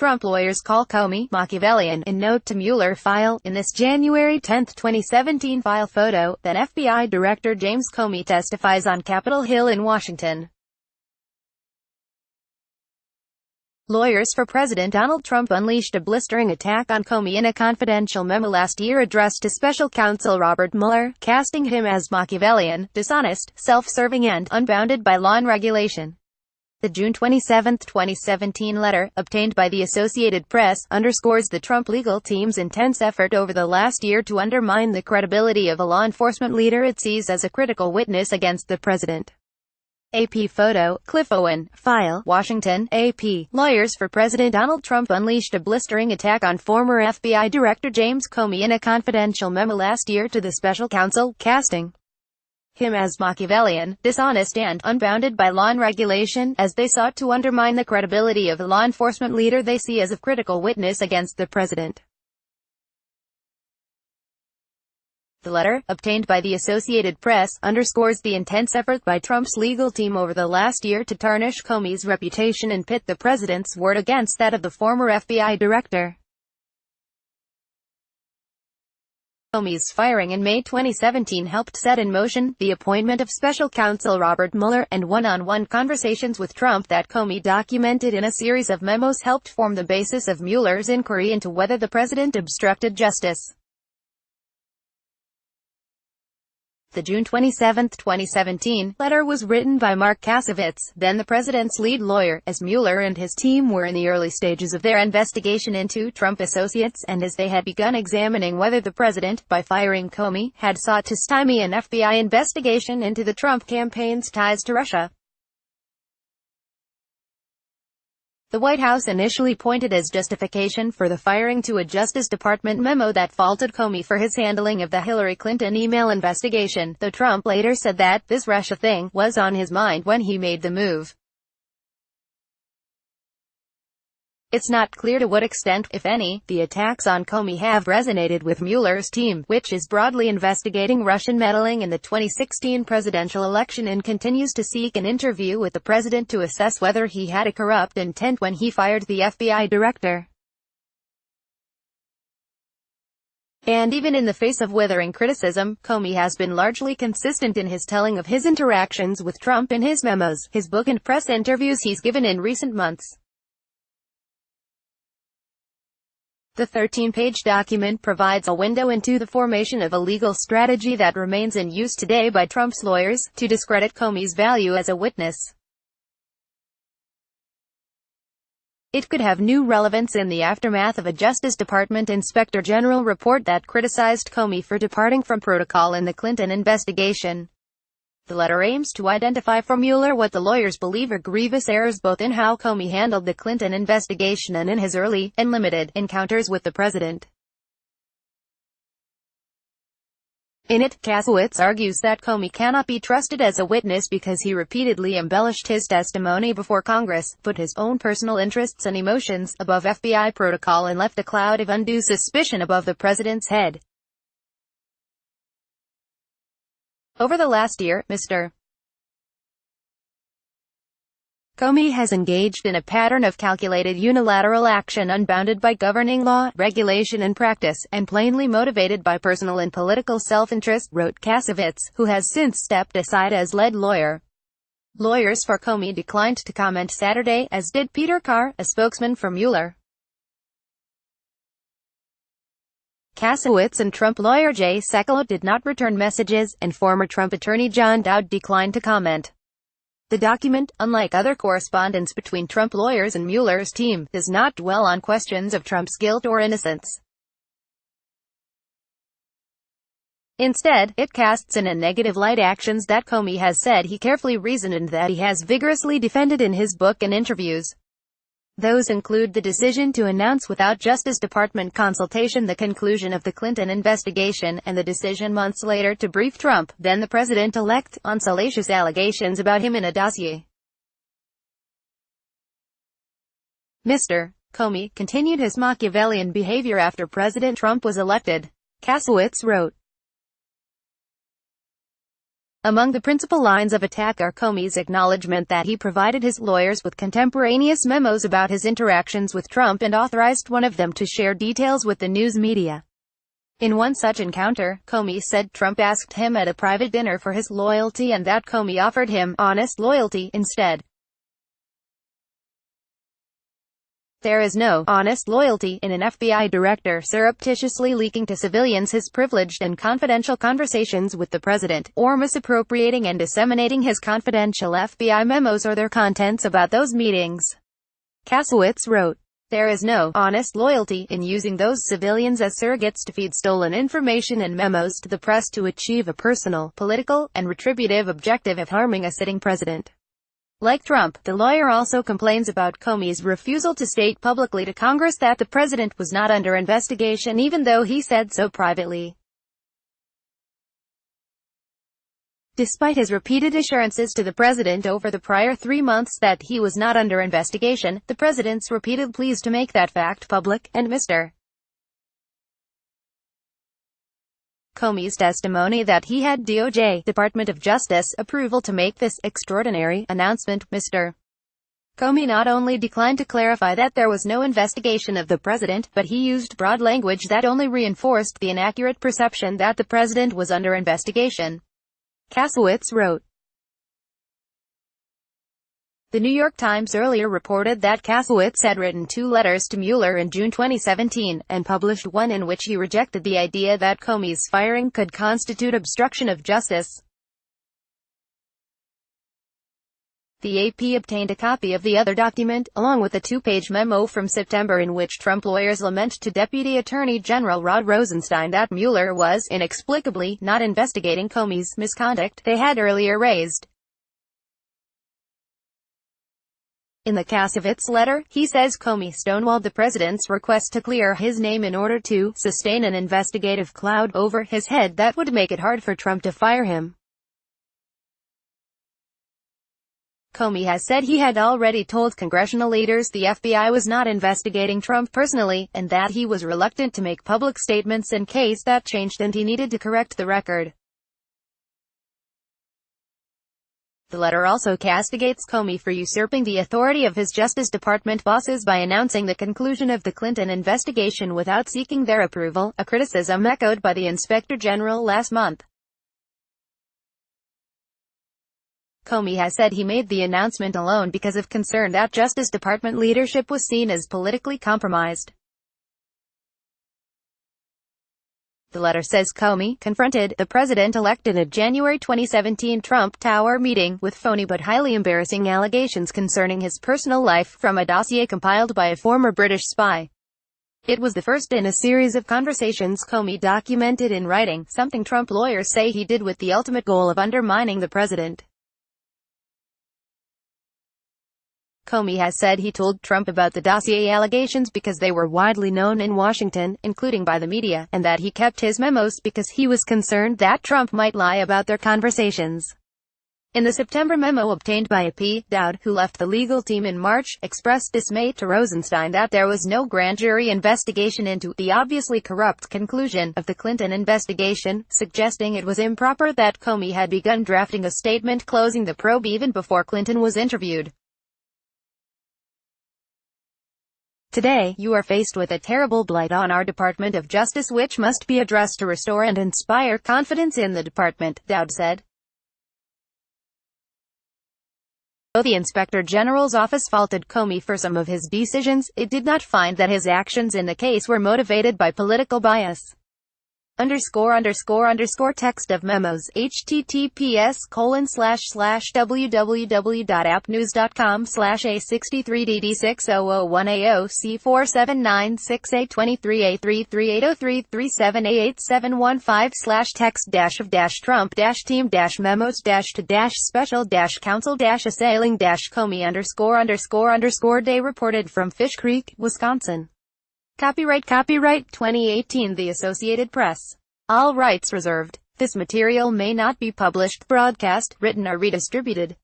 Trump lawyers call Comey Machiavellian in note to Mueller file. In this January 10, 2017 file photo, then FBI Director James Comey testifies on Capitol Hill in Washington. Lawyers for President Donald Trump unleashed a blistering attack on Comey in a confidential memo last year addressed to special counsel Robert Mueller, casting him as Machiavellian, dishonest, self-serving and unbounded by law and regulation. The June 27, 2017 letter, obtained by the Associated Press, underscores the Trump legal team's intense effort over the last year to undermine the credibility of a law enforcement leader it sees as a critical witness against the president. AP photo, Cliff Owen, file, Washington, AP. Lawyers for President Donald Trump unleashed a blistering attack on former FBI Director James Comey in a confidential memo last year to the special counsel, casting him as Machiavellian, dishonest and unbounded by law and regulation, as they sought to undermine the credibility of the law enforcement leader they see as a critical witness against the president. The letter, obtained by the Associated Press, underscores the intense effort by Trump's legal team over the last year to tarnish Comey's reputation and pit the president's word against that of the former FBI director. Comey's firing in May 2017 helped set in motion the appointment of special counsel Robert Mueller, and one-on-one conversations with Trump that Comey documented in a series of memos helped form the basis of Mueller's inquiry into whether the president obstructed justice. The June 27, 2017, letter was written by Mark Kasovitz, then the president's lead lawyer, as Mueller and his team were in the early stages of their investigation into Trump associates, and as they had begun examining whether the president, by firing Comey, had sought to stymie an FBI investigation into the Trump campaign's ties to Russia. The White House initially pointed as justification for the firing to a Justice Department memo that faulted Comey for his handling of the Hillary Clinton email investigation, though Trump later said that this Russia thing was on his mind when he made the move. It's not clear to what extent, if any, the attacks on Comey have resonated with Mueller's team, which is broadly investigating Russian meddling in the 2016 presidential election and continues to seek an interview with the president to assess whether he had a corrupt intent when he fired the FBI director. And even in the face of withering criticism, Comey has been largely consistent in his telling of his interactions with Trump in his memos, his book and press interviews he's given in recent months. The 13-page document provides a window into the formation of a legal strategy that remains in use today by Trump's lawyers, to discredit Comey's value as a witness. It could have new relevance in the aftermath of a Justice Department Inspector General report that criticized Comey for departing from protocol in the Clinton investigation. The letter aims to identify for Mueller what the lawyers believe are grievous errors both in how Comey handled the Clinton investigation and in his early, and limited, encounters with the president. In it, Kasowitz argues that Comey cannot be trusted as a witness because he repeatedly embellished his testimony before Congress, put his own personal interests and emotions above FBI protocol, and left a cloud of undue suspicion above the president's head. Over the last year, Mr. Comey has engaged in a pattern of calculated unilateral action unbounded by governing law, regulation and practice, and plainly motivated by personal and political self-interest, wrote Kasovitz, who has since stepped aside as lead lawyer. Lawyers for Comey declined to comment Saturday, as did Peter Carr, a spokesman for Mueller. Kasowitz and Trump lawyer Jay Sekulow did not return messages, and former Trump attorney John Dowd declined to comment. The document, unlike other correspondence between Trump lawyers and Mueller's team, does not dwell on questions of Trump's guilt or innocence. Instead, it casts in a negative light actions that Comey has said he carefully reasoned and that he has vigorously defended in his book and interviews. Those include the decision to announce without Justice Department consultation the conclusion of the Clinton investigation, and the decision months later to brief Trump, then the president-elect, on salacious allegations about him in a dossier. Mr. Comey continued his Machiavellian behavior after President Trump was elected, Kasowitz wrote. Among the principal lines of attack are Comey's acknowledgement that he provided his lawyers with contemporaneous memos about his interactions with Trump and authorized one of them to share details with the news media. In one such encounter, Comey said Trump asked him at a private dinner for his loyalty and that Comey offered him honest loyalty instead. There is no honest loyalty in an FBI director surreptitiously leaking to civilians his privileged and confidential conversations with the president, or misappropriating and disseminating his confidential FBI memos or their contents about those meetings. Kasowitz wrote, "There is no honest loyalty in using those civilians as surrogates to feed stolen information and memos to the press to achieve a personal, political, and retributive objective of harming a sitting president." Like Trump, the lawyer also complains about Comey's refusal to state publicly to Congress that the president was not under investigation even though he said so privately. Despite his repeated assurances to the president over the prior 3 months that he was not under investigation, the president's repeated pleas to make that fact public, and Mr. Comey's testimony that he had DOJ, Department of Justice, approval to make this extraordinary announcement. Mr. Comey not only declined to clarify that there was no investigation of the president, but he used broad language that only reinforced the inaccurate perception that the president was under investigation. Kasowitz wrote. The New York Times earlier reported that Kasowitz had written 2 letters to Mueller in June 2017, and published one in which he rejected the idea that Comey's firing could constitute obstruction of justice. The AP obtained a copy of the other document, along with a 2-page memo from September in which Trump lawyers lament to Deputy Attorney General Rod Rosenstein that Mueller was, inexplicably, not investigating Comey's misconduct they had earlier raised. In the Kasowitz letter, he says Comey stonewalled the president's request to clear his name in order to sustain an investigative cloud over his head that would make it hard for Trump to fire him. Comey has said he had already told congressional leaders the FBI was not investigating Trump personally, and that he was reluctant to make public statements in case that changed and he needed to correct the record. The letter also castigates Comey for usurping the authority of his Justice Department bosses by announcing the conclusion of the Clinton investigation without seeking their approval, a criticism echoed by the Inspector General last month. Comey has said he made the announcement alone because of concern that Justice Department leadership was seen as politically compromised. The letter says Comey confronted the president-elect in a January 2017 Trump Tower meeting with phony but highly embarrassing allegations concerning his personal life from a dossier compiled by a former British spy. It was the first in a series of conversations Comey documented in writing, something Trump lawyers say he did with the ultimate goal of undermining the president. Comey has said he told Trump about the dossier allegations because they were widely known in Washington, including by the media, and that he kept his memos because he was concerned that Trump might lie about their conversations. In the September memo obtained by a P. Dowd, who left the legal team in March, expressed dismay to Rosenstein that there was no grand jury investigation into the obviously corrupt conclusion of the Clinton investigation, suggesting it was improper that Comey had begun drafting a statement closing the probe even before Clinton was interviewed. Today, you are faced with a terrible blight on our Department of Justice which must be addressed to restore and inspire confidence in the department, Dowd said. Though the Inspector General's office faulted Comey for some of his decisions, it did not find that his actions in the case were motivated by political bias. Text of memos, https://www.appnews.com/a63dd601ao C4796833803337887155/text-memos-team-Day reported from Fish Creek, Wisconsin. Copyright 2018 The Associated Press. All rights reserved. This material may not be published, broadcast, written or redistributed.